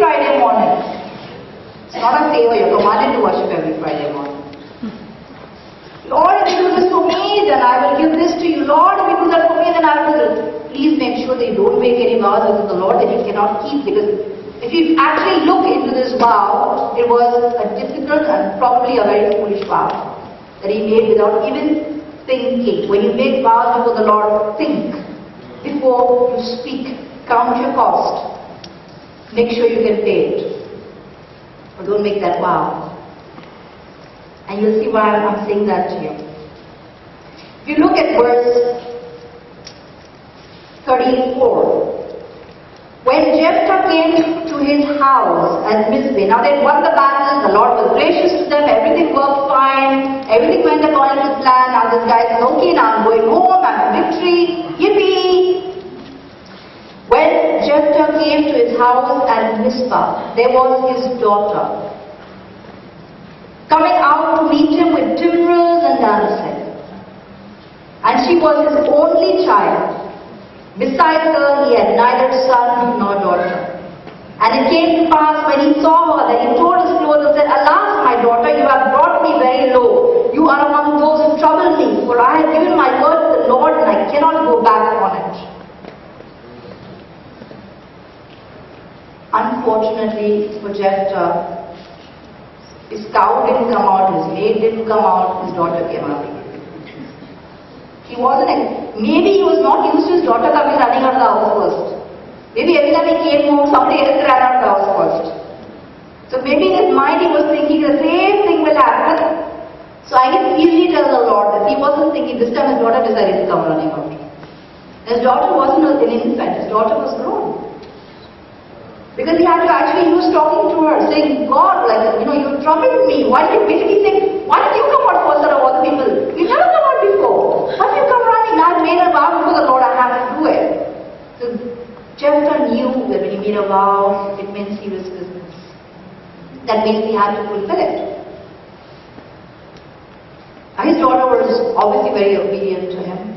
Friday morning. It's not a favor, you're commanded to worship every Friday morning. Lord, if you do this for me, then I will give this to you. Lord, if you do that for me, then I will. Please make sure that you don't make any vows with the Lord that you cannot keep, because if you actually look into this vow, it was a difficult and probably a very foolish vow that he made without even thinking. When you make vows before the Lord, think before you speak. Count your cost. Make sure you get paid. Or don't make that vow. And you'll see why I'm saying that to you. If you look at verse 34. When Jephthah came to his house at Mizpah, now they won the battle, the Lord was gracious to them, everything worked fine, everything went according to plan. Now this guy says, okay, now I'm going home, I'm a victory, yippee! When Jephthah came to his house at Mizpah, there was his daughter coming out to meet him with timbrels and dancing. And she was his only child. Besides her, he had neither son nor daughter. And it came to pass when he saw her that he tore his clothes and said, Alas, my daughter, you have brought me very low. You are among those who trouble me, for I have given my word to the Lord, and I cannot go back on it. Unfortunately for Jephthah, his cow didn't come out, his maid didn't come out, his daughter came out. He wasn't, maybe he was not used to his daughter coming running out of the house first. Maybe every time he came home, somebody else ran out of the house first. So maybe in his mind he was thinking the same thing will happen. So I can easily tell the Lord that he wasn't thinking this time his daughter decided to come running out. His daughter wasn't an infant, his daughter was grown. Because he had to actually, he was talking to her, saying, God, you troubled me. Why did you basically think, why did you come out first out of all the people? You never come out before. Why did you come running? I've made a vow before the Lord, I have to do it. So Jephthah knew that when he made a vow, it meant serious business. That means he had to fulfill it. And his daughter was obviously very obedient to him.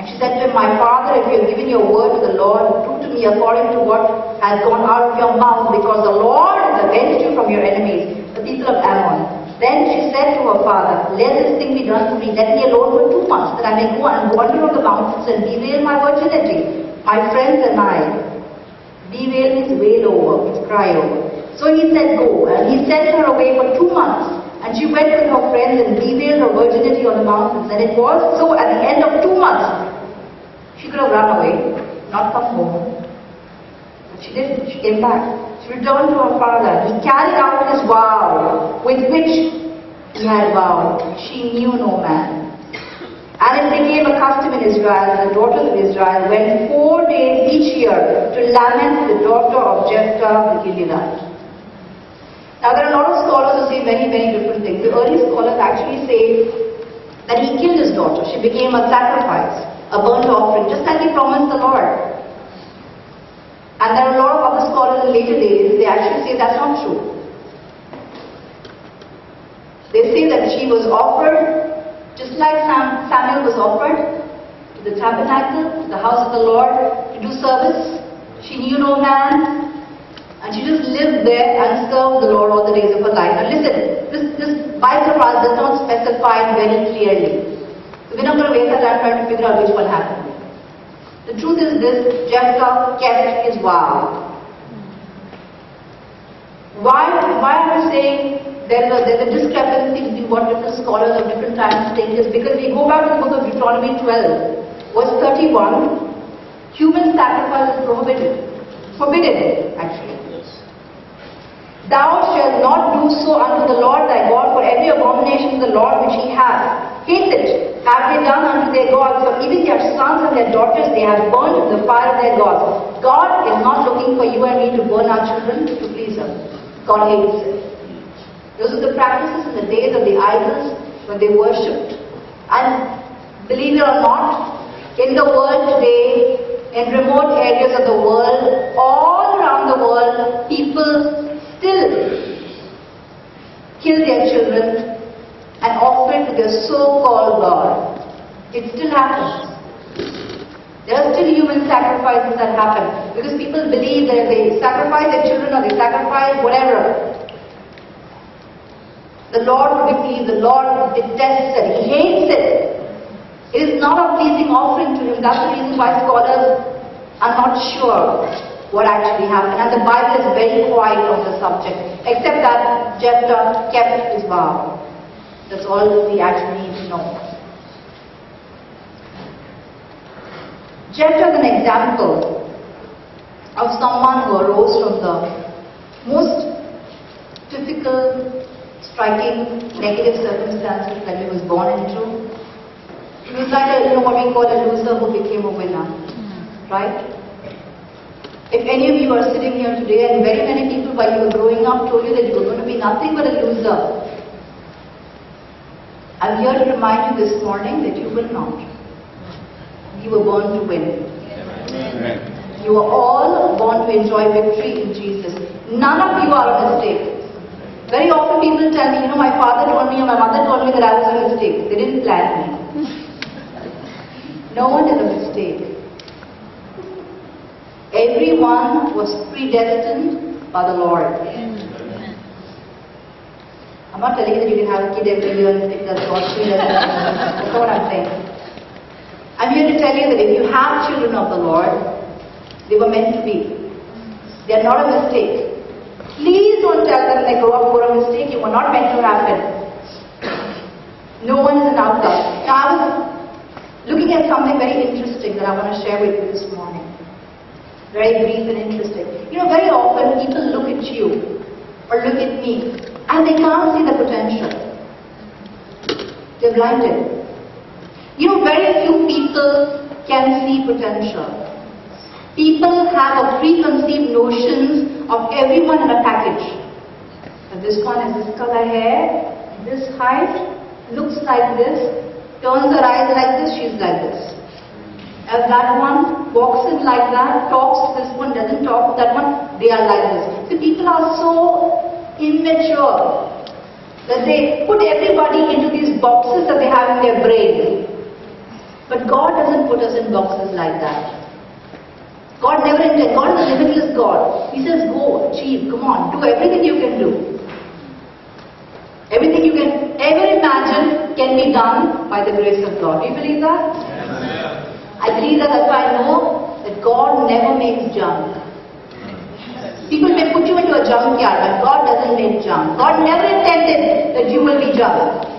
And she said to him, My father, if you have given your word to the Lord, do to me according to what has gone out of your mouth, because the Lord has avenged you from your enemies, the people of Ammon. Then she said to her father, Let this thing be done to me. Let me alone for 2 months, that I may go and wander on the mountains and bewail my virginity. My friends and I. Bewail means wail over, means cry over. So he said, Go. And he sent her away for 2 months. And she went with her friends and bewailed her virginity on the mountains. And it was so at the end of 2 months. She could have run away, not come home. But she didn't. She came back. She returned to her father. He carried out his vow with which he had vowed. She knew no man. And it became a custom in Israel, the daughters of Israel went 4 days each year to lament the daughter of Jephthah the Gileadite. Now there are a lot of scholars who say many, many different things. The early scholars actually say that he killed his daughter. She became a sacrifice, a burnt offering, just as he promised the Lord. And there are a lot of other scholars in later days, they actually say that's not true. They say that she was offered, just like Samuel was offered, to the tabernacle, to the house of the Lord, to do service. She knew no man, and she just lived there and served the Lord all the days of her life. Now listen, this Bible does not specify very clearly. So we're not going to waste our time trying to figure out which one happened. The truth is this, Jephthah kept his vow. Why am I saying there's a discrepancy between what different scholars of different times think is? Because we go back to the book of Deuteronomy 12, verse 31, human sacrifice is prohibited. Forbidden, actually. Thou shalt not do so unto the Lord thy God, for every abomination of the Lord which he hath, hated, have they done unto their gods, for even their sons and their daughters they have burned in the fire of their gods. God is not looking for you and me to burn our children to please him. God hates it. Those are the practices in the days of the idols when they worshipped. And believe it or not, in the world today, in remote areas of the world, all around the world, people still kill their children and offer it to their so-called God. It still happens. There are still human sacrifices that happen because people believe that if they sacrifice their or they sacrifice, whatever. The Lord would be pleased. The Lord detests it. He hates it. It is not a pleasing offering to Him. That's the reason why scholars are not sure what actually happened. And the Bible is very quiet on the subject, except that Jephthah kept his vow. That's all we actually need to know. Jephthah is an example of someone who arose from the most typical, striking, negative circumstances that he was born into. He was like what we call a loser who became a winner. Right? If any of you are sitting here today, and very many people while you were growing up told you that you were going to be nothing but a loser, I'm here to remind you this morning that you will not. You were born to win. Amen. You are all born to enjoy victory in Jesus. None of you are a mistake. Very often people tell me, my father told me or my mother told me that I was a mistake. They didn't plan me. No one is a mistake. Everyone was predestined by the Lord. I'm not telling you that you can have a kid every year and think that's God's predestined. That's not what I'm saying. I'm here to tell you that if you have children of the Lord, they were meant to be. They are not a mistake. Please don't tell them they grow up for a mistake. You were not meant to happen. No one is an outcast. Now I was looking at something very interesting that I want to share with you this morning. Very brief and interesting. Very often people look at you or look at me and they can't see the potential. They're blinded. Very few people can see potential. People have a preconceived notions of everyone in a package. And this one has this color hair, this height, looks like this, turns her eyes like this, she's like this. And that one walks in like that, talks, this one doesn't talk, that one, they are like this. So people are so immature that they put everybody into these boxes that they have in their brain. But God doesn't put us in boxes like that. God never intended. God is a limitless God. He says, go, achieve, come on, do everything you can do. Everything you can ever imagine can be done by the grace of God. Do you believe that? Yes. I believe that. That's why I know that God never makes junk. People may put you into a junkyard, but God doesn't make junk. God never intended that you will be junk.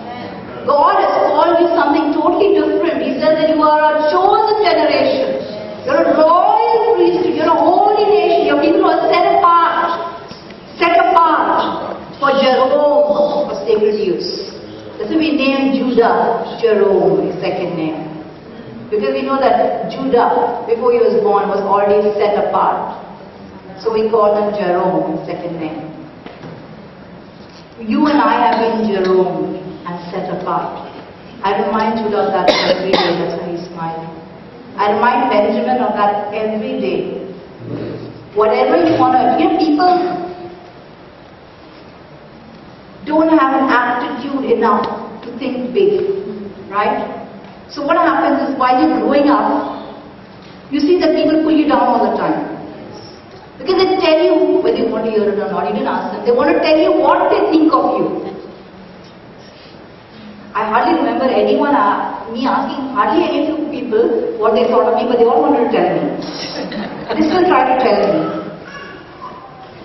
God has called you something totally different. He says that you are a chosen generation. You're a royal priesthood. You're a holy nation. You're people who are set apart. Set apart for Jerome, for sacred use. That's why we named Judah Jerome, his second name. Because we know that Judah, before he was born, was already set apart. So we call him Jerome, his second name. You and I have been Jerome and set apart. I remind Judah of that every day. That's why he's smiling. I remind Benjamin of that every day. Whatever you want to, people don't have an aptitude enough to think big, right? So what happens is while you're growing up, you see that people pull you down all the time. Because they tell you whether you want to hear it or not. You didn't ask them. They want to tell you what they think of you. I hardly remember me asking hardly any of you people what they thought of me, but they all wanted to tell me. And they still try to tell me.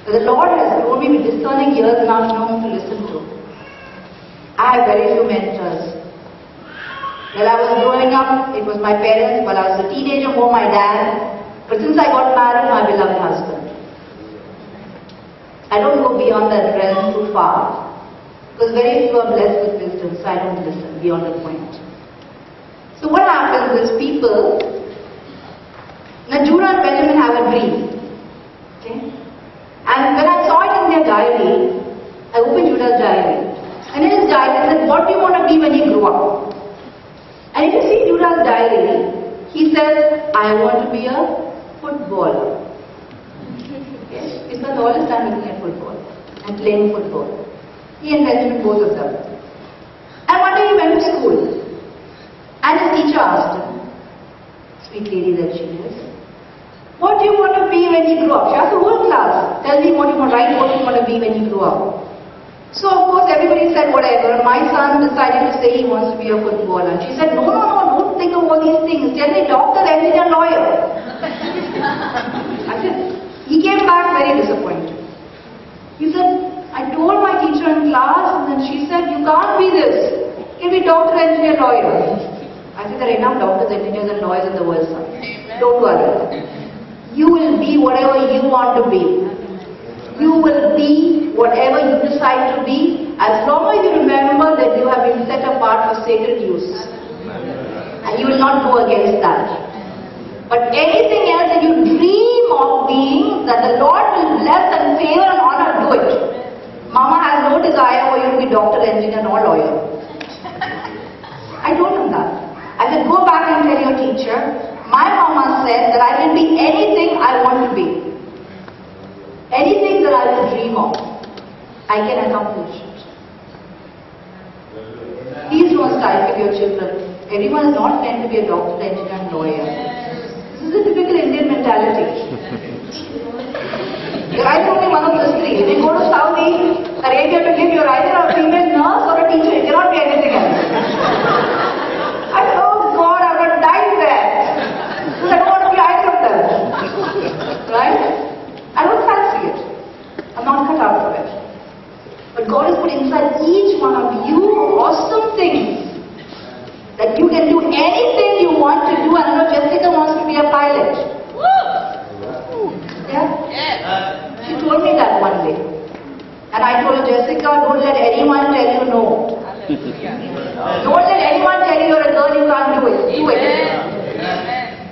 But the Lord has told me with discerning ears now to know whom to listen to. I have very few mentors. While I was growing up, it was my parents. While I was a teenager, more my dad. But since I got married, my beloved husband. I don't go beyond that realm too far. Because very few are blessed with wisdom, so I don't listen beyond the point. So what happens is people, now Judah and Benjamin have a dream. Okay? And when I saw it in their diary, I opened Judah's diary. And in his diary, I said, what do you want to be when you grow up? And if you see Judah's diary, he says, I want to be a footballer. Okay? He spends all his time looking at football and playing football. He and Benjamin, both of them. And one day he went to school. And his teacher asked him, sweet lady that she is, what do you want to be when you grow up? She asked the whole class, tell me what you want to write what you want to be when you grow up. So of course everybody said whatever. My son decided to say he wants to be a footballer. And she said, no, don't think of all these things. Tell me doctor, engineer, lawyer. I said, he came back very disappointed. He said, I told my teacher in class, and then she said, you can't be this. You can be doctor, engineer, lawyer. I said, there are enough doctors, engineers and lawyers in the world, son. Don't worry. You will be whatever you want to be. You will be whatever you decide to be, as long as you remember that you have been set apart for sacred use. And you will not go against that. But anything else that you dream of being, that the Lord will bless and favor and honor, do it. Mama has no desire for you to be doctor, engineer or lawyer. I told him that. I said, go back and tell your teacher, my mama said that I can be anything I want to be. Anything that I will dream of, I can accomplish it. Please don't stifle your children. Everyone is not meant to be a doctor, engineer and lawyer. This is a typical Indian mentality. You're right, only one of those three. When you go to Saudi Arabia to live, you're either a female nurse or a teacher. You cannot be anything else. I said, oh God, I'm going to die there. Because I don't want to be either of them. Right? I don't fancy it. I'm not cut out for it. But God has put inside each one of you awesome things. That you can do anything you want to do. I know Jessica wants to be a pilot. Yeah? She told me that one day. And I told her, Jessica, don't let anyone tell you no. Don't let anyone tell you you're a girl, you can't do it. Do it.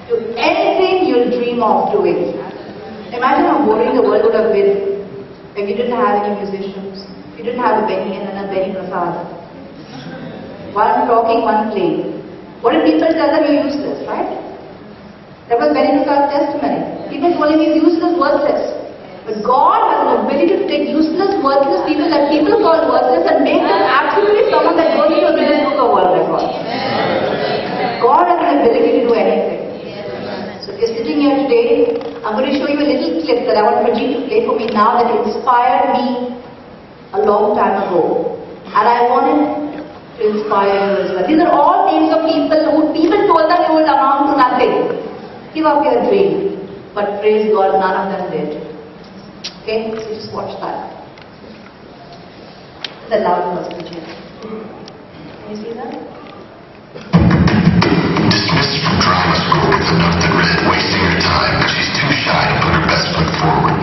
Do anything you'll dream of doing. Imagine how boring the world would have been if you didn't have any musicians. If you didn't have a Benny and a Benny Prasad. One talking, one playing. What did people tell them? You're useless, right? That was Benny Prasad's testimony. People told him he's useless, worthless. But God has an ability to take useless, worthless people that people call worthless and make them absolutely someone that goes into a Guinness Book of World Records. God has an ability to do anything. So if you're sitting here today, I'm going to show you a little clip that I want Prajeet to play for me now that inspired me a long time ago. And I wanted to inspire you as well. These are all names of people who people told them you will amount to nothing. Give up your dream. But praise God, none of them did. Okay, so just watch that. The loud was Prajeet. Can you see that? Dismissed from drama school with a note that read, wasting her time, but she's too shy to put her best foot forward.